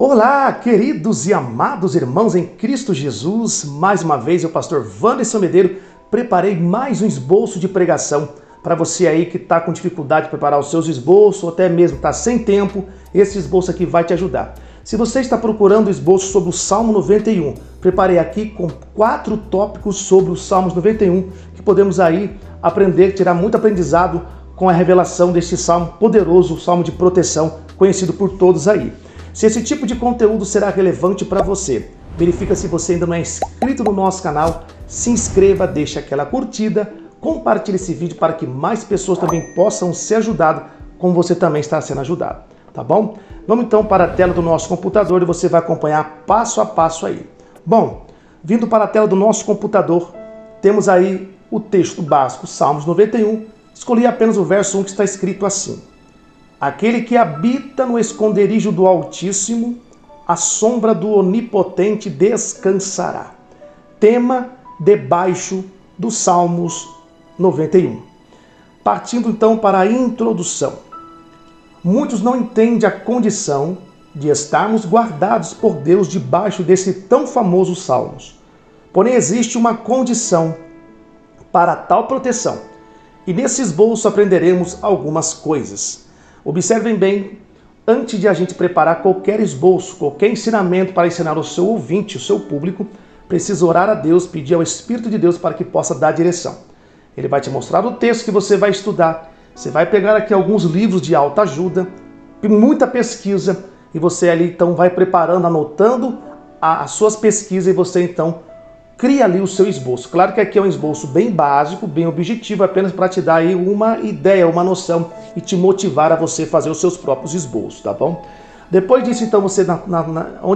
Olá, queridos e amados irmãos em Cristo Jesus. Mais uma vez, eu, pastor Wanderson Medeiro, preparei mais um esboço de pregação para você aí que está com dificuldade de preparar os seus esboços, ou até mesmo está sem tempo. Esse esboço aqui vai te ajudar. Se você está procurando esboço sobre o Salmo 91, preparei aqui com 4 tópicos sobre o Salmos 91, que podemos aí aprender, tirar muito aprendizado com a revelação deste salmo poderoso, o salmo de proteção, conhecido por todos aí. Se esse tipo de conteúdo será relevante para você, verifica se você ainda não é inscrito no nosso canal, se inscreva, deixe aquela curtida, compartilhe esse vídeo para que mais pessoas também possam ser ajudadas, como você também está sendo ajudado, tá bom? Vamos então para a tela do nosso computador e você vai acompanhar passo a passo aí. Bom, vindo para a tela do nosso computador, temos aí o texto básico, Salmos 91, escolhi apenas o verso 1 que está escrito assim: Aquele que habita no esconderijo do Altíssimo, à sombra do Onipotente descansará. Tema debaixo dos Salmos 91. Partindo então para a introdução. Muitos não entendem a condição de estarmos guardados por Deus debaixo desse tão famoso Salmos. Porém, existe uma condição para tal proteção. E nesse esboço aprenderemos algumas coisas. Observem bem, antes de a gente preparar qualquer esboço, qualquer ensinamento para ensinar o seu ouvinte, o seu público, precisa orar a Deus, pedir ao Espírito de Deus para que possa dar direção. Ele vai te mostrar o texto que você vai estudar, você vai pegar aqui alguns livros de alta ajuda, muita pesquisa, e você ali então vai preparando, anotando as suas pesquisas e você então cria ali o seu esboço. Claro que aqui é um esboço bem básico, bem objetivo, apenas para te dar aí uma ideia, uma noção e te motivar a você fazer os seus próprios esboços, tá bom? Depois disso, então, você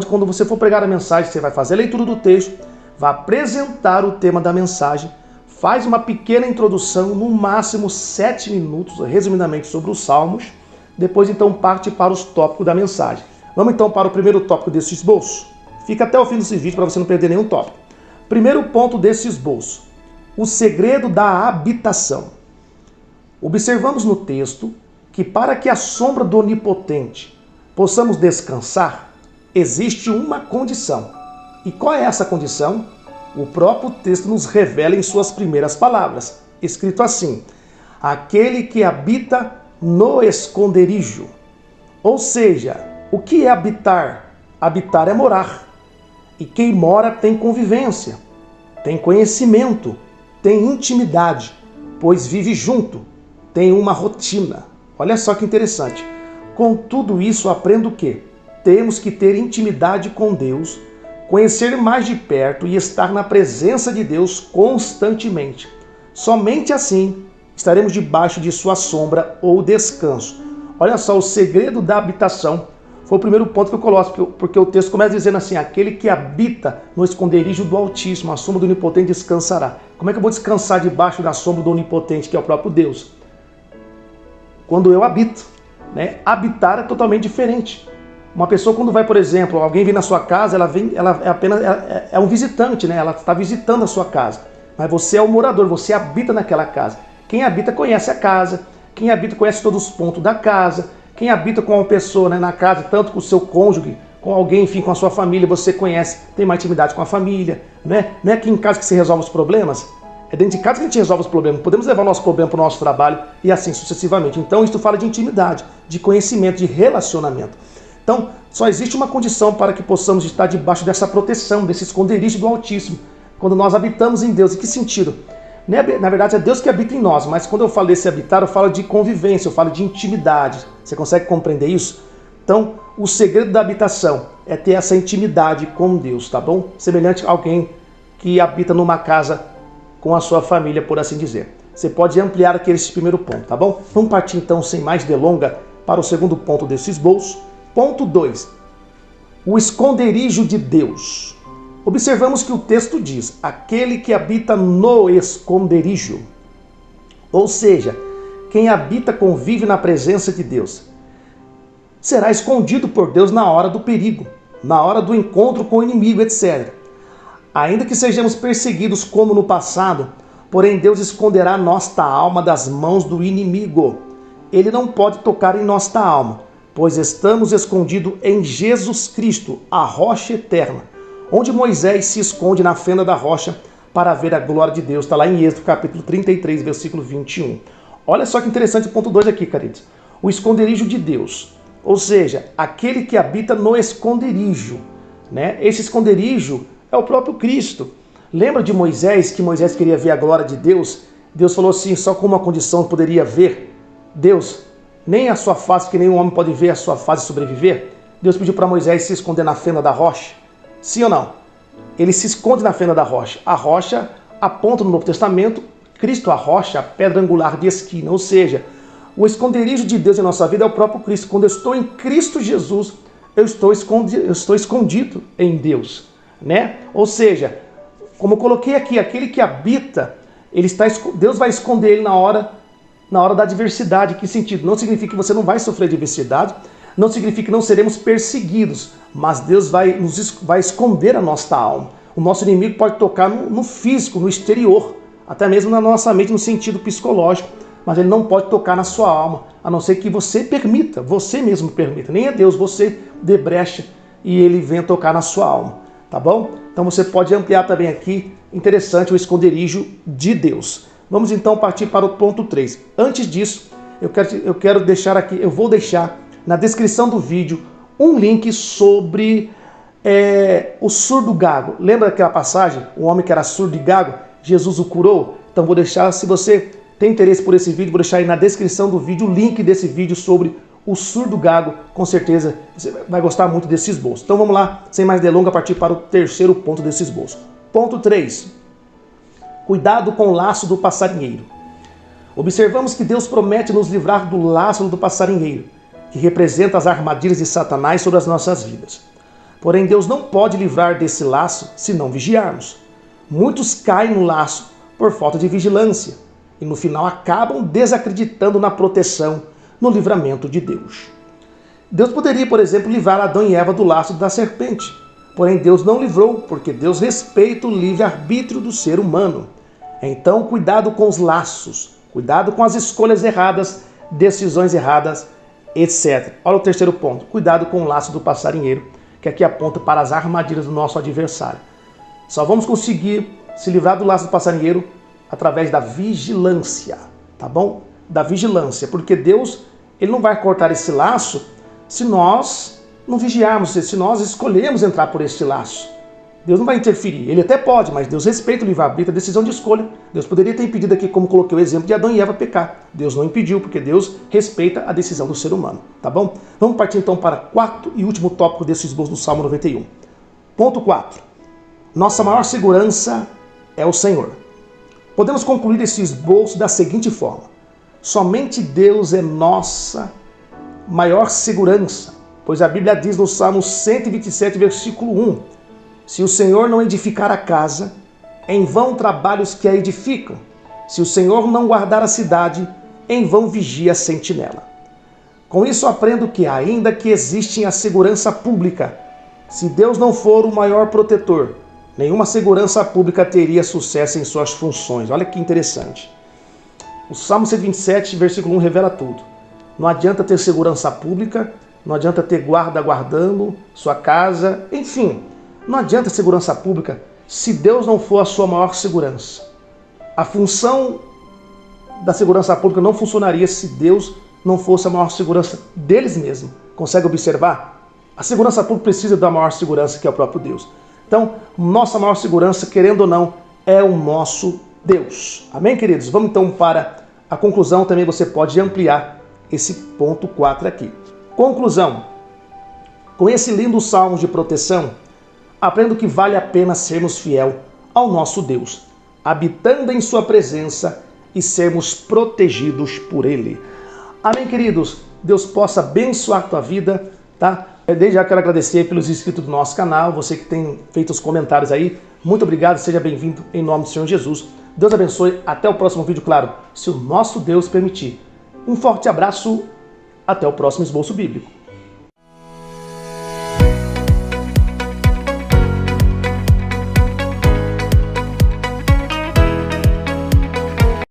quando você for pregar a mensagem, você vai fazer a leitura do texto, vai apresentar o tema da mensagem, faz uma pequena introdução, no máximo 7 minutos, resumidamente sobre os Salmos, depois então parte para os tópicos da mensagem. Vamos então para o primeiro tópico desse esboço? Fica até o fim desse vídeo para você não perder nenhum tópico. Primeiro ponto desse esboço, o segredo da habitação. Observamos no texto que para que a sombra do Onipotente possamos descansar, existe uma condição. E qual é essa condição? O próprio texto nos revela em suas primeiras palavras, escrito assim: aquele que habita no esconderijo. Ou seja, o que é habitar? Habitar é morar. E quem mora tem convivência, tem conhecimento, tem intimidade, pois vive junto, tem uma rotina. Olha só que interessante. Com tudo isso, aprendo o quê? Temos que ter intimidade com Deus, conhecer mais de perto e estar na presença de Deus constantemente. Somente assim estaremos debaixo de sua sombra ou descanso. Olha só, o segredo da habitação foi o primeiro ponto que eu coloco, porque o texto começa dizendo assim: aquele que habita no esconderijo do Altíssimo, a sombra do Onipotente descansará. Como é que eu vou descansar debaixo da sombra do Onipotente, que é o próprio Deus? Quando eu habito, né? Habitar é totalmente diferente. Uma pessoa quando vai, por exemplo, alguém vem na sua casa, ela é um visitante, né? Ela está visitando a sua casa. Mas você é o morador, você habita naquela casa. Quem habita conhece a casa, quem habita conhece todos os pontos da casa. Quem habita com uma pessoa, né, na casa, tanto com o seu cônjuge, com alguém, enfim, com a sua família, você conhece, tem mais intimidade com a família, né? Não é aqui em casa que se resolve os problemas, é dentro de casa que a gente resolve os problemas. Podemos levar o nosso problema para o nosso trabalho e assim sucessivamente. Então, isso fala de intimidade, de conhecimento, de relacionamento. Então, só existe uma condição para que possamos estar debaixo dessa proteção, desse esconderijo do Altíssimo, quando nós habitamos em Deus. Em que sentido? Na verdade, é Deus que habita em nós, mas quando eu falo desse habitar, eu falo de convivência, eu falo de intimidade. Você consegue compreender isso? Então, o segredo da habitação é ter essa intimidade com Deus, tá bom? Semelhante a alguém que habita numa casa com a sua família, por assim dizer. Você pode ampliar aqui esse primeiro ponto, tá bom? Vamos partir então, sem mais delonga, para o segundo ponto desse esboço. Ponto 2. O esconderijo de Deus. Observamos que o texto diz: aquele que habita no esconderijo. Ou seja, quem habita convive na presença de Deus. Será escondido por Deus na hora do perigo, na hora do encontro com o inimigo, etc. Ainda que sejamos perseguidos como no passado, porém Deus esconderá nossa alma das mãos do inimigo. Ele não pode tocar em nossa alma, pois estamos escondidos em Jesus Cristo, a rocha eterna, onde Moisés se esconde na fenda da rocha para ver a glória de Deus. Está lá em Êxodo, capítulo 33, versículo 21. Olha só que interessante o ponto 2 aqui, queridos. O esconderijo de Deus, ou seja, aquele que habita no esconderijo, né? Esse esconderijo é o próprio Cristo. Lembra de Moisés, que Moisés queria ver a glória de Deus? Deus falou assim, só com uma condição poderia ver Deus, nem a sua face, porque nenhum homem pode ver a sua face e sobreviver. Deus pediu para Moisés se esconder na fenda da rocha. Sim ou não? Ele se esconde na fenda da rocha. A rocha aponta no Novo Testamento, Cristo a rocha, a pedra angular de esquina. Ou seja, o esconderijo de Deus em nossa vida é o próprio Cristo. Quando eu estou em Cristo Jesus, eu estou escondido em Deus, né? Ou seja, como eu coloquei aqui, aquele que habita, Deus vai esconder ele na hora da adversidade. Que sentido? Não significa que você não vai sofrer adversidade, não significa que não seremos perseguidos, mas Deus vai esconder a nossa alma. O nosso inimigo pode tocar no físico, no exterior, até mesmo na nossa mente, no sentido psicológico, mas ele não pode tocar na sua alma, a não ser que você permita, você mesmo permita. Nem é Deus, você dê brecha e ele venha tocar na sua alma, tá bom? Então você pode ampliar também aqui, interessante, o esconderijo de Deus. Vamos então partir para o ponto 3. Antes disso, eu quero deixar aqui, eu vou deixar na descrição do vídeo um link sobre o surdo gago. Lembra daquela passagem? O homem que era surdo e gago, Jesus o curou? Então vou deixar, se você tem interesse por esse vídeo, vou deixar aí na descrição do vídeo o link desse vídeo sobre o surdo gago. Com certeza você vai gostar muito desse esboço. Então vamos lá, sem mais delongas, partir para o terceiro ponto desse esboço. Ponto 3. Cuidado com o laço do passarinheiro. Observamos que Deus promete nos livrar do laço do passarinheiro, que representa as armadilhas de Satanás sobre as nossas vidas. Porém, Deus não pode livrar desse laço se não vigiarmos. Muitos caem no laço por falta de vigilância e no final acabam desacreditando na proteção, no livramento de Deus. Deus poderia, por exemplo, livrar Adão e Eva do laço da serpente. Porém, Deus não livrou, porque Deus respeita o livre-arbítrio do ser humano. Então, cuidado com os laços, cuidado com as escolhas erradas, decisões erradas, etc. Olha o terceiro ponto, cuidado com o laço do passarinheiro, que aqui aponta para as armadilhas do nosso adversário. Só vamos conseguir se livrar do laço do passarinheiro através da vigilância, tá bom? Da vigilância, porque Deus, ele não vai cortar esse laço se nós não vigiarmos, se nós escolhermos entrar por este laço. Deus não vai interferir, ele até pode, mas Deus respeita o livre-arbítrio, a decisão de escolha. Deus poderia ter impedido aqui, como coloquei o exemplo de Adão e Eva pecar. Deus não impediu, porque Deus respeita a decisão do ser humano, tá bom? Vamos partir então para o quarto e último tópico desse esboço do Salmo 91. Ponto 4. Nossa maior segurança é o Senhor. Podemos concluir esse esboço da seguinte forma: somente Deus é nossa maior segurança, pois a Bíblia diz no Salmo 127, versículo 1, se o Senhor não edificar a casa, em vão trabalham os que a edificam. Se o Senhor não guardar a cidade, em vão vigia a sentinela. Com isso aprendo que, ainda que existe a segurança pública, se Deus não for o maior protetor, nenhuma segurança pública teria sucesso em suas funções. Olha que interessante. O Salmo 127, versículo 1 revela tudo. Não adianta ter segurança pública, não adianta ter guarda guardando sua casa, enfim, não adianta segurança pública se Deus não for a sua maior segurança. A função da segurança pública não funcionaria se Deus não fosse a maior segurança deles mesmos. Consegue observar? A segurança pública precisa da maior segurança, que é o próprio Deus. Então, nossa maior segurança, querendo ou não, é o nosso Deus. Amém, queridos? Vamos então para a conclusão. Também você pode ampliar esse ponto 4 aqui. Conclusão. Com esse lindo salmo de proteção, aprendo que vale a pena sermos fiel ao nosso Deus, habitando em sua presença e sermos protegidos por Ele. Amém, queridos? Deus possa abençoar a tua vida, tá? Desde já quero agradecer pelos inscritos do nosso canal, você que tem feito os comentários aí. Muito obrigado, seja bem-vindo em nome do Senhor Jesus. Deus abençoe, até o próximo vídeo, claro, se o nosso Deus permitir. Um forte abraço, até o próximo esboço bíblico.